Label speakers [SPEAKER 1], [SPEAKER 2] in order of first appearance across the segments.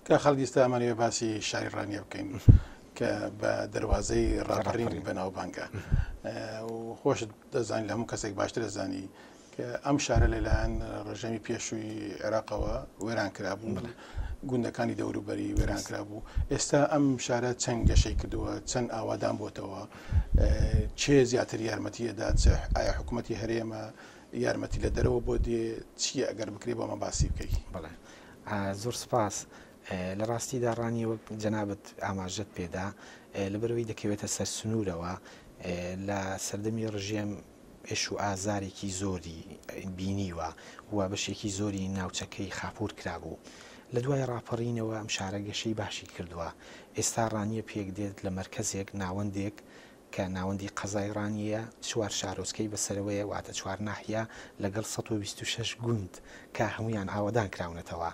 [SPEAKER 1] کە خەڵکی ئێستامانەوێ باسی شاری ڕانیە بکەین کە بە دەواازەی ڕاپەڕین بەناوبانگە و خۆشت دەزانانی لە هەموو کەسێک باشتر دەزانی کە ئەم شارە لەلایەن ڕژەمی پێشووی عێراقەوە وێران کرابوو گوندەکانی دەوروبەری وێران کرابوو ئێستا ئەم شارە چەند گەشەی کردووە چەند ئاوادان بۆتەوە چێ زیاتر یارمەتیەدا ئایا حکوومەتی هەرێمە یارمەتی لە دەرەوە بۆ دێ چیە ئەگەر بکرێ بۆ ئەمە باسی بکەیت
[SPEAKER 2] بڵێ زۆر سپاس لە ڕاستیدا ڕانیەوە جەنابەت ئاماژەت پێدا لەبەرەوەی دەکەوێتە سەر سنوورەوە لە سەردەمی ڕژێم ئێش و ئازارێکی زۆری بینیوە و بەشێکی زۆری ناوچەکەی خاپور کرابوو لە دوای ڕاپەڕینەوە ئەم شارە گەشەی باشی کردووە ئێستا ڕانیە پێک دێت لە مەرکەزێک ناوەندێک کە ناوەندی قەزای ڕانیە چوار شارۆچکەی بەسەرەوەیە واتە چوار ناحیە لەگەڵ 126 گوند کە هەمویان ئاوادان کراونەتەوە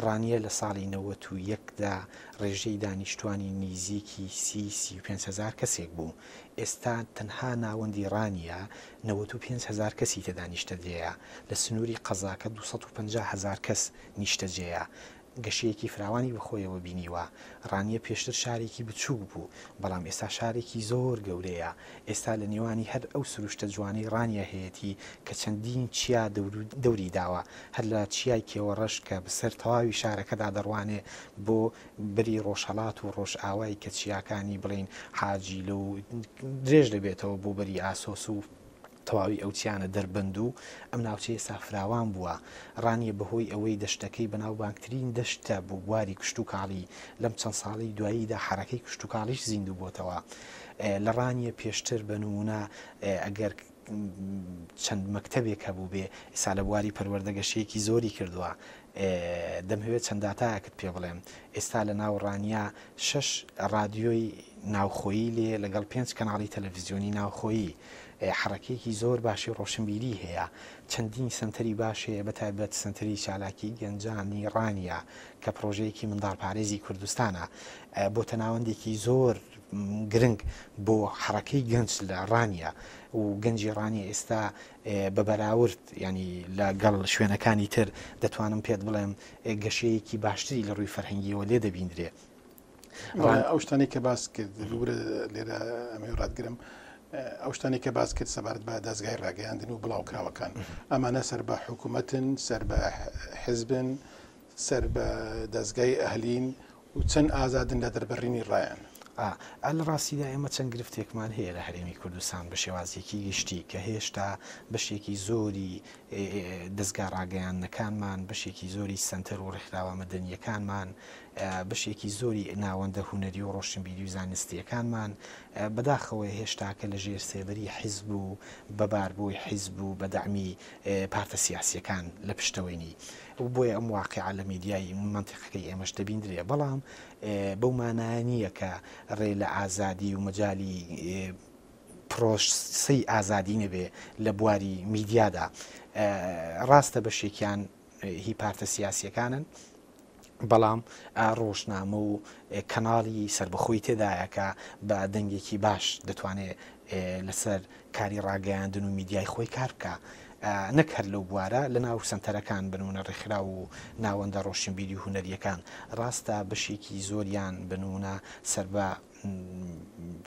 [SPEAKER 2] ڕانیە لە ساڵی 91دا ڕێژەی دانیشتوانی نزیکی 35,000 کەسێک بوو ئێستا تەنها ناوەندی ڕانیە 95,000 کەسی تێدانیشتەجێیە لە سنووری قەزاکە 250,000 کەس نیشتەجێیە گەشەیەکی فراوانی بەخۆیەوە بینیوە ڕانیە پێشتر شارێکی بچووک بوو بەڵام ئێستا شارێکی زۆر گەورەیە ئێستا لە نێوانی هەر ئەو سروشتە جوانی ڕانیە هەیەی کە چەندین چیا دەوری داوە هەر لە چیای کێوەڕەش کە بەسەر تەواوی شارەکەدا دەڕوانێ بۆ بری ڕۆژهەڵات و ڕۆژ ئاوایی کە چیاکانی بڵین حاجیلە و درێژ دەبێتەوە بۆ بەری ئاسۆس و تەواوی ئەو چیانە دەربند و ئەم ناوچەیە سافراوان بووە ڕانیە بەهۆی ئەوەی دەشتەکەی بەناوبانگترین دەشتە بۆ بواری کشت و کاڵی لەم چەند ساڵی دواییدا حرەکەی کشت و کاڵیش زیندوو بۆتەوە لە ڕانیە پێشتر بنمونە ئەگەر چەند مەکتەبێک هەبوو بێ ئێستا لە بواری پەروەردەگەشەیەکی زۆری کردووە دەمەوێت چەند داتایەکت پێ بڵێم ئێستا لە ناو ڕانیا 6 ڕادیۆی ناوخۆیی لێ لەگەڵ 5 کەناڵی تەلەڤیزیۆنی ناوخۆیی حرەکەیەکی زۆر باشی ڕۆشنبیری هەیە چەندین سنتەری باشەیە بەتایبەت سنتەری چالاکی گەنجانی ڕانیە کە پرۆژەیەکی منداڵپارێزی کوردستانە بۆ تەناوەندێکی زۆر گرنگ بۆ حرەکەی گەنج لە ڕانیە و گەنجی ڕانیە ئێستا بە بەراورد ینی لەگەڵ شوێنەکانی تر دەتوانم پێت بڵێم گەشەیەکی باشتری لە ڕووی فەرهەنگیەوە لێ دەبیندرێ
[SPEAKER 1] ئەو شتانی کە باس کرد لێرە ئەمە ڕاتگرم ئەو شتانی کە باس کرد سەبارەت بە دەستگای ڕاگەیاندن و بڵاوکراوەکان ئەمانە سەر بە حکوومەتن سەر بە حزبن سەر بە دەستگای ئەهلین و چەند ئازادن لە دەربڕینی ڕایەن
[SPEAKER 2] لە ڕاستیدا ئێمە چەند گرفتێکمان هەیە لە هەرێمی کوردستان بە شێوازێکی گشتی کە هێشتا بەشێکی زۆری دەستگا ڕاگەیاندنەکانمان بەشێکی زۆری سنتەر و ڕێکخراوە مەدەنیەکانمان بەشێکی زۆری ناوەندە هونەری و ڕۆشنبیری و زانستیەکانمان بەداخەوە هێشتاکە لە ژێر سێبەری حیزب و بەباربووی حیزب و بەدەعمی پارتە سیاسیەکان لە پشتەوەینی و بۆیە ئەم واقعە لە میدیای منتیقەکەی ئێمەش دەبیندرێ بەڵام بەو مانایە کە ڕێ لە ئازادی و مەجای پرۆسەی ئازادی نەبێ لە بواری میدیادا ڕاستە بەشێکیان هی پارتە سیاسیەکانن بەڵام ڕۆژنامە و کەناڵی سربەخۆی تێدایەکە بە دەنگێکی باش دەتوانێت لەسەر کاری ڕاگەیاندن و میدیای خۆی کار بکە نەک هەر لەو بوارە لە ناو سنتەرەکان بنونە ڕێکخرا و ناوەندە ڕۆشنبیری و هونەریەکان ڕاستە بەشێکی زۆریان بنونە سەر بە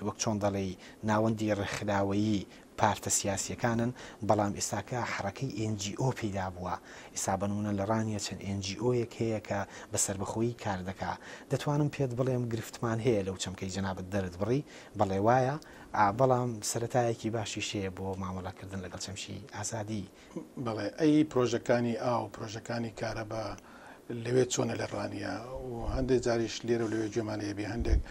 [SPEAKER 2] وەک چۆن دەڵێ ناوەندی ڕێکخراوەیی پارتە سیاسیەکانن بەڵام ئێستاکە حرەکەی NGO پەیدا بووە ئێستا بنمونە لە ڕانیە چەند NGOیەک هەیە کە بەسەربەخۆیی کار دەکا دەتوانم پێت بڵێم گرفتمان هەیە لەو چەمکەی جەنابەت دەرت بڕی بەڵێ وایە بەڵام سەرەتایەکی باشیش هەیە بۆ مامەڵەکردن لەگەڵ چەمشی ئازادی
[SPEAKER 1] بەڵێ ئەی پرۆژەکانی ئاو پرۆژەکانی کارەبا لەوێ چۆنە لە ڕانیە و هەندێک جاریش لێرە و لەوێ گوێمانەیە بێ هەندێک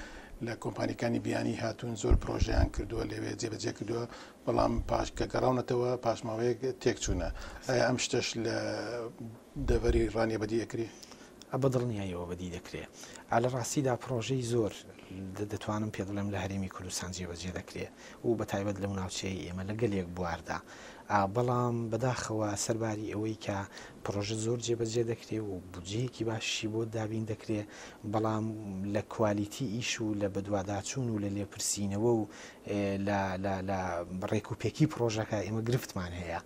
[SPEAKER 1] لە کۆمپانیەکانی بیانی هاتوون زۆر پرۆژیان کردووە لەوێ جێبەجێ کردووە بەڵام پاش کە گەڕاونەتەوە پاشماوەیەک تێک چوونە ئایا ئەم شتەش لە دەڤەری ڕانیە بەدی ئەکرێ
[SPEAKER 2] بەدڵنیایەوە بەدی دەکرێت لە ڕاستیدا پرۆژەی زۆر دەتوانم پێ بڵێم لە هەرێمی کوردستان جێبەجێ دەکرێت و بە تایبەت لەم ناوچەی ئێمە لەگەلێک بواردا بەڵام بەداخەوە سەرباری ئەوەی کە پرۆژە زۆر جێبەجێ دەکرێت و بودجەیەکی باشی بۆ دابین دەکرێت بەڵام لە کوالیتی ئیش و لە بەدواداچوون و لە لێپرسینەوە و لە ڕێکوپێکی پرۆژەکە ئێمە گرفتمان هەیە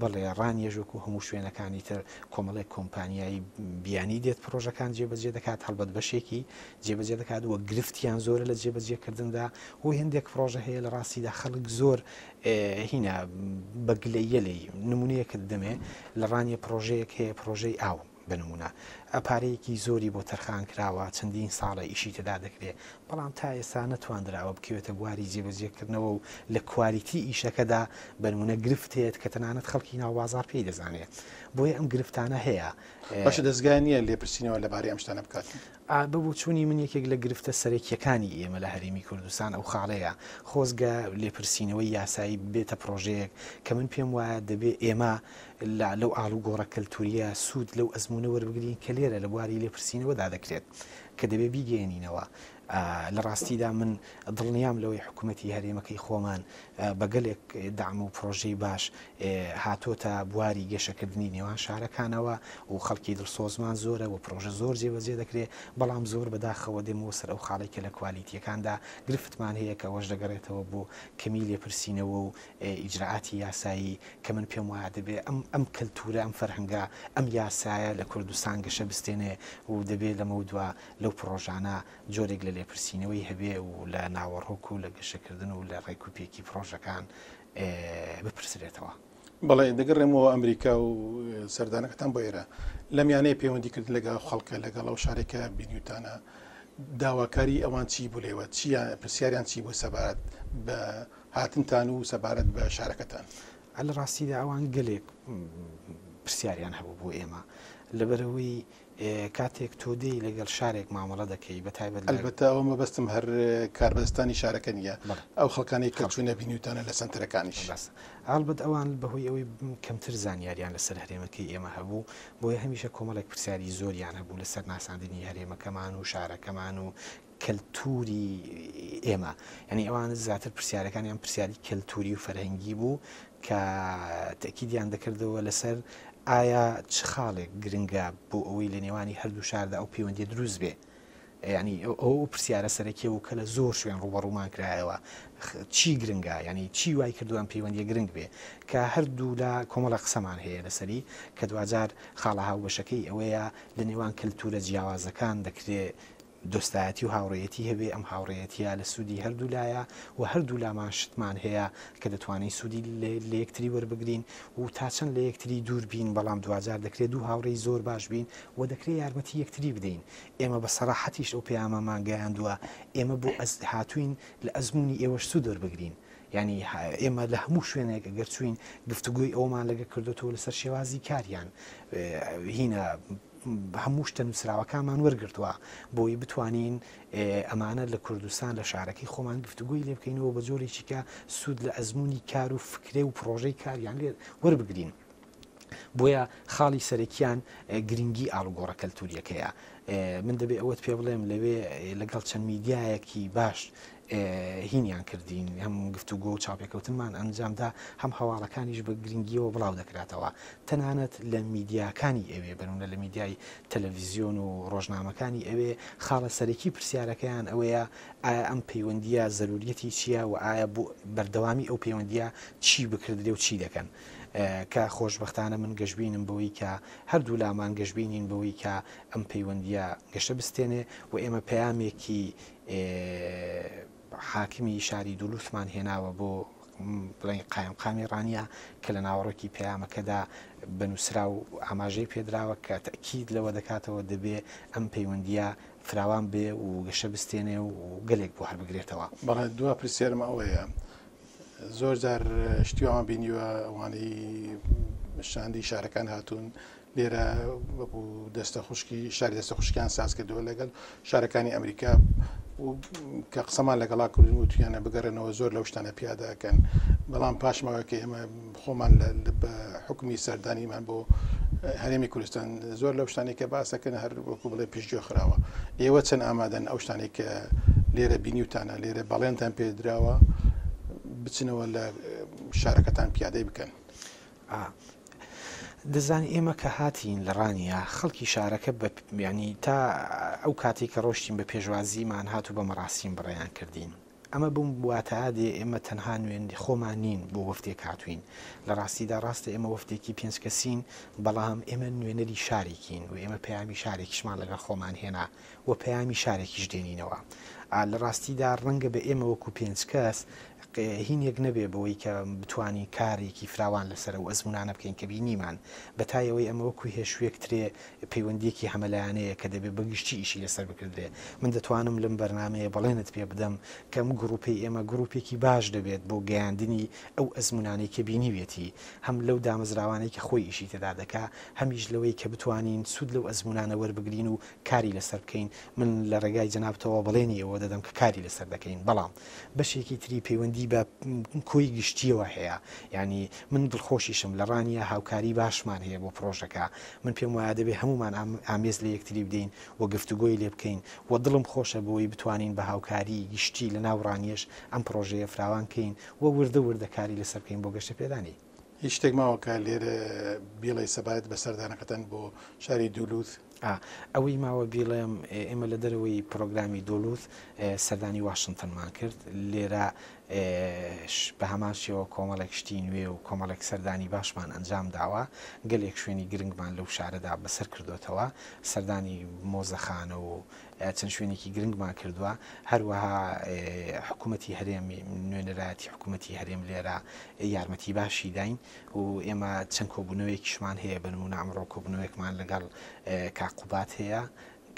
[SPEAKER 2] بەڵێ ڕانیێژوەکو هەموو شوێنەکانی تر کۆمەڵێک کۆمپانیایی بیانی دێت پرۆژەکان جێبەجێ دەکات هەڵبەت بەشێکی جێبەجێ دەکات وە گرفتیان زۆرە لە جێبەجێکردندا و هەندێک پرۆژە هەیە لە ڕاستیدا خەڵک زۆر هینە بەگلەیەلی نمونەیەکت دەمێ لە ڕانیە پرۆژەیەک هەیە پرۆژەی ئاو بنمونە ئەپارەیەکی زۆری بۆ تەرخان کراوە چەندین ساڵە ئیشی تێدا دەکرێت بەڵام تا ئێستا نەتواندراوە بکەوێتە بواری جێبەجێکردنەوە و لە کوالیتی ئیشەکەدا بنمونە گرفتێت کە تەنانەت خەڵکی ناو بازار پێی دەزانێت بۆیە ئەم گرفتانە هەیە
[SPEAKER 1] باشە دەستگای نییە لێپرسینەوە لەبارەی ئەم شتانە بکات
[SPEAKER 2] ببوو چوونی من یەکێک لە گرفتە سەرەکیەکانی ئێمە لە هەرێمی کوردستان ئەو خاڵەیە خۆزگە لێپرسینەوەی یاسایی بێتە پرۆژەیەک کە من پێم وایە دەبێت ئێمە لەو ئاڵوگۆڕە کەلتوریە سوود لەو ئەزمونە وەربگرین کە لێرە لە بواری لێپرسینەوەدا دەکرێت کە دەبێت بیگەێنینەوە لە ڕاستیدا من دڵنیام لەوەی حکوومەتی هەرێمەکەی خۆمان بەگەلێک دام و پرۆژەی باش هاتۆتە بواری گەشەکردنی نێوان شارەکانەوە و خەڵکی دڵسۆزمان زۆرە و پرۆژە زۆر جێبەجێ دەکرێت بەڵام زۆر بەداخەوە دێمەوە سەر ئەو خاڵێکە لە کوالیتیەکاندا گرفتمان هەیە کە ئەوەش دەگەڕێتەوە بۆ کەمی لێپرسینەوە و ئیجراعاتی یاسایی کە من پێم وایە دەبێت ئەم کەلتورە ئەم فەرهەنگە ئەم یاسایە لە کوردستان گەشە بستێنێ و دەبێت لەمە دووە لەو پرۆژانە جۆرێک لە لێپرسینەوەی هەبێ و لە ناوەڕۆک و لە گەشەکردن و لە ڕێکوپێکی پرۆژەکان بپرسرێتەوە.
[SPEAKER 1] بەڵێ دەگەڕێمەوە ئەمریکا و سەردانەکەتان بۆ ئێرە لە میانەیە پەیوەندی کرد لەگەڵ خەڵکە لەگەڵ ئەو شارێکە بینیوتانە داواکاری ئەوان چی بوو لێوە چیان پرسیاریان چی بوو سەبارەت بە هاتنتان و سەبارەت بە شارەکەتان
[SPEAKER 2] لە ڕاستیدا ئەوان گەلێک پرسیاریان هەبوو بۆ ئێمە لەبەرەوەی کاتێک تۆ دێی لەگەڵ شارێک مامەڵە دەکەی بەتایبەت
[SPEAKER 1] ئەلبەتە ئەوە مەبەستم هەر کاربەستانی شارەکە نیە ئەو خەڵکانی کە چوونە بینیوتانە لە سنتەرەکانیش
[SPEAKER 2] ئالبەت ئەوان بەهۆی ئەوەی کەمتر زانیاریان لەسەر هەرێمەکەی ئێمە هەبوو بۆیە هەمیشە کۆمەڵێک پرسیاری زۆریان هەبوو لەسەر ناساندنی هەرێمەکەمان و شارەکەمان و کەلتوری ئێمە یعنی ئەوان زیاتر پرسیارەکانیان پرسیاری کەلتوری و فەرهەنگی بوو کە تەکیدیان دەکردەوە لەسەر ئایا چ خاڵێک گرنگە بۆ ئەوەی لە نێوانی هەردوو شاردا ئەو پەیوەندی دروست بێ ینی ئەو پرسیارە سەرەکیە و کە لە زۆر شوێن ڕوبەڕوومان کرایەوە چی گرنگە ینی چی وای کردووان پەیوەندی گرنگ بێ کە هەردوو لە کۆمەڵە قسەمان هەیە لەسەری کە دوجار خاڵە هاوبەشەکەی ئەوەیە لە نێوان کەلتورە جیاوازەکان دەکرێت دۆستایەتی و هاوڕێتی هەبێ ئەم هاوڕێتیە لە سوودی هەردوو لایە و هەردوو لامان شتمان هەیە کە دەتوانین سوودی لە یەکتری وەربگرین و تا چەند لە یەکتری دوور بین بەڵام دوجار دەکرێت دوو هاوڕێی زۆر باش بین و دەکرێت یارمەتی یەکتری بدەین ئێمە بە سەراحەتیش ئەو پەیامەمان گەیاندووە ئێمە بۆ هاتوین لە ئەزمموی ئێوەش سوود وەربگرین ینی ئێمە لە هەموو شوێنێک ئەگەر چوین گفتوگوی ئەومان لەگە کردوەوە لەسەر شێوازی کاریان هینە هەموو شتە نووسراوەکانمان وەرگرتووە بۆی بتوانین ئەمانە لە کوردستان لە شارەکەی خۆمان گفتوگوی لێ بکەینەوە بە جۆرێکی کە سوود لە ئەزمموی کار و فکرێ و پرۆژەی کاریان لێ وەربگرین بۆیە خاڵی سەرەکیان گرنگی ئاڵوگۆڕە کەلتوریەکەیە من دەبێت ئەوەت پێ بڵێم لەوێ لەگەڵ چەند میدیایەکی باش هینیان کردین هەم گفتوگۆ و چاپێکەوتنمان ئەنجامدا هەم هەواڵەکانیش بە گرنگیەوە بڵاو دەکراتەوە تەنانەت لە میدیاکانی ئەوێ بەنونە لە میدیای تەلەڤیزیۆن و ڕۆژنامەکانی ئەوێ خاڵە سەرەکی پرسیارەکەیان ئەوەیە ئایا ئەم پەیوەندیە زەروریەتی چییە و ئایا بۆ بەردەوامی ئەو پەیوەندیە چی بکردێ و چی دەکەن کە خۆشبەختانە من گەشتبینم بەوەی کە هەردوو لامان گەشتبینین بەوەی کە ئەم پەیوەندیە گەشتە بستێنێ و ئێمە پەیامێکی حاکمی شاری دوولوتمان هێناوە بۆ بڵێن قایمقامی ڕانیە کە لە ناوەڕۆکی پەیامەکەدا بنووسرا و ئاماژەی پێدراوە کە تەکید لەوە دەکاتەوە دەبێ ئەم پەیوەندیە فراوان بێ و گەشە بستێنێ و گەلێک بۆ هەڵبگرێتەوە.
[SPEAKER 1] بەڵێ دوا پرسیارم ئەوەیە زۆر جار شتیوان بینیوە ئەوانەی شاندی شارەکان هاتوون لێرە وەکو دەستە خوشکی شاری دەستە خوشکیان ساز کردەوە لەگەڵ شارەکانی ئەمریکا کە قسەمان لەگەڵا کردن و تویانە بگەڕێنەوە زۆر لەو شتانە پیادەکەن بەڵام پاشماوەکە ئێمە خۆمان بە حکومی سەردانیمان بۆ هەرێمی کوردستان زۆر لەو شتانێک کە باسەکەن هەر وەکو بڵێ پیشگوێ خراوە ئێوە چەند ئامادەن ئەو شتانێک کە لێرە بینیوتانە لێرە بەڵێنتان پێدراوە بچنەوە لە شارەکەتان پیادەی بکەن.
[SPEAKER 2] دەزانی ئێمە کە هاتین لە ڕانیە خەڵکی شارەکە ینی تا ئەو کاتی کە ڕۆشتین بە پێشوازیمان هاتو بە مەڕاستیم بڕێیان کردین. ئەمە بووم واتەادێ ئێمە تەنها نوێن خۆمان نین بۆ وەفتێک هاتوین لە ڕاستیدا ڕاستە ئێمە وەفتێکی 5 کەسین بەڵام ئێمە نوێنەری شارێکین و ئێمە پەیامی شارێکیشمان لەگەڵ خۆمان هێنا و پەیامی شارێکیش دێنینەوە. لە ڕاستیدا ڕەنگە بە ئێمە وەکو 5 کەس هینێک نەبێ بەوەی کە بتوانین کارێکی فراوان لەسەر و ئەزمونانە بکەین کە بینیمان بەتایەوەی ئەمە وەکو هێشوێکترێ پەیوەندیەکی هەمەلایانەیە کە دەبێت بەگشتی ئیشی لەسەر بکردێ. من دەتوانم لەم بەرنامەیە بەڵێنت پێ بدەم کەم گروپی ئێمە گروپێکی باش دەبێت بۆ گەیاندنی ئەو ئەزمونانەی کە بینیوێتی هەم لەو دامەزراوانەی کە خۆی ئیشی تێدا دەکا هەمیش لەوەی کە بتوانین سوود لەو ئەزمونانە وەربگرین و کاری لەسەر بکەین. من لە ڕێگای جەنابتەوە بەڵێنی ئەوە دەدەم کە کاری لەسەر دەکەین بەڵام بەشێکی تری پەیوەندی بە کۆی گشتیەوە هەیە. ینی من دڵخۆشیشم لە ڕانیە هاوکاری باشمان هەیە بۆ پرۆژەکە. من پێم وایە دەبێ هەمومان ئامێز لە یەکتری بدەین و گفتوگۆی لێ بکەین و دڵم خۆشە بۆی بتوانین بە هاوکاری گشتی لە ناو ڕانیەش ئەم پرۆژەیە فراوان کەین و وردە کاری لەسەر بکەین بۆ گەشتە پێدانی.
[SPEAKER 1] هیچ شتێک ماوەکە لێرە بیڵی سەبات بەسەردانەکەتەن بۆ شاری دوولوت
[SPEAKER 2] ئەوەی ماوە بیڵێم ئێمە لە دەرەوەی پرۆگرامی دۆلوت سەردانی واشنگتنمان کرد. لێرە بە هەمان شێوە کۆمەڵێک شتی نوێ و کۆمەڵێک سەردانی باشمان ئەنجام داوە. گەلێک شوێنی گرنگمان لەو شارەدا بەسەر کردوێتەوە. سەردانی مۆزەخانە و چەند شوێنێکی گرنگمان کردووە. هەروەها حکوومەتی هەرێمی نوێنەرایەتی حکوومەتی هەرێم لێرە یارمەتی باشی داین و ئێمە چەند کۆبوونەوەیکیشمان هەیە بنمونە ئەمڕۆ کۆبوونەوەیەکمان لەگەڵ کاقوبات هەیە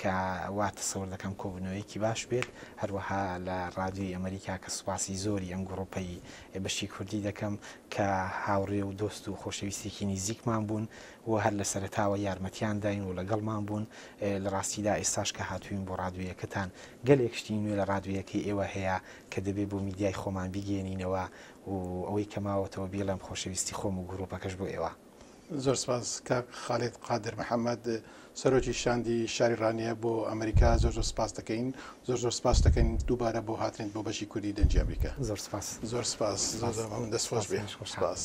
[SPEAKER 2] کە واتە سەور دەکەم کۆبوونەوەیەکی باش بێت. هەروەها لە ڕادیۆی ئەمریکا کە سوپاسی زۆری ئەم گڕۆپەی بەشی کوردی دەکەم کە هاوڕێ و دۆست و خۆشەویستێکی نزیکمان بوون و هەر لە سەرتاوە یارمەتیان داین و لەگەڵمان بوون. لە ڕاستیدا ئێستاش کە هاتوین بۆ ڕادیۆیەکەتان گەلێک شتی نوێ لە ڕادیۆیەکەی ئێوە هەیە کە دەبێت بۆ میدیای خۆمان بگەێنینەوە و ئەوەی کەماوەتەوە بیڵم خۆشەویستی خۆم و گروپەکەش بۆ ئێوە.
[SPEAKER 1] زۆر سپاس کاک خالید قادر محەممەد سەرۆکی شاندی شاری ڕانیە بۆ ئەمریکا زۆر سپاس دەکەین. زۆر سپاس دەکەین دووبارە بۆ هاترین بۆ بەشی کوردی دەنجی ئەمریکا.
[SPEAKER 2] زۆر سپاس.
[SPEAKER 1] زۆر سپاس. زۆر دەستخۆش بێ. سپاس.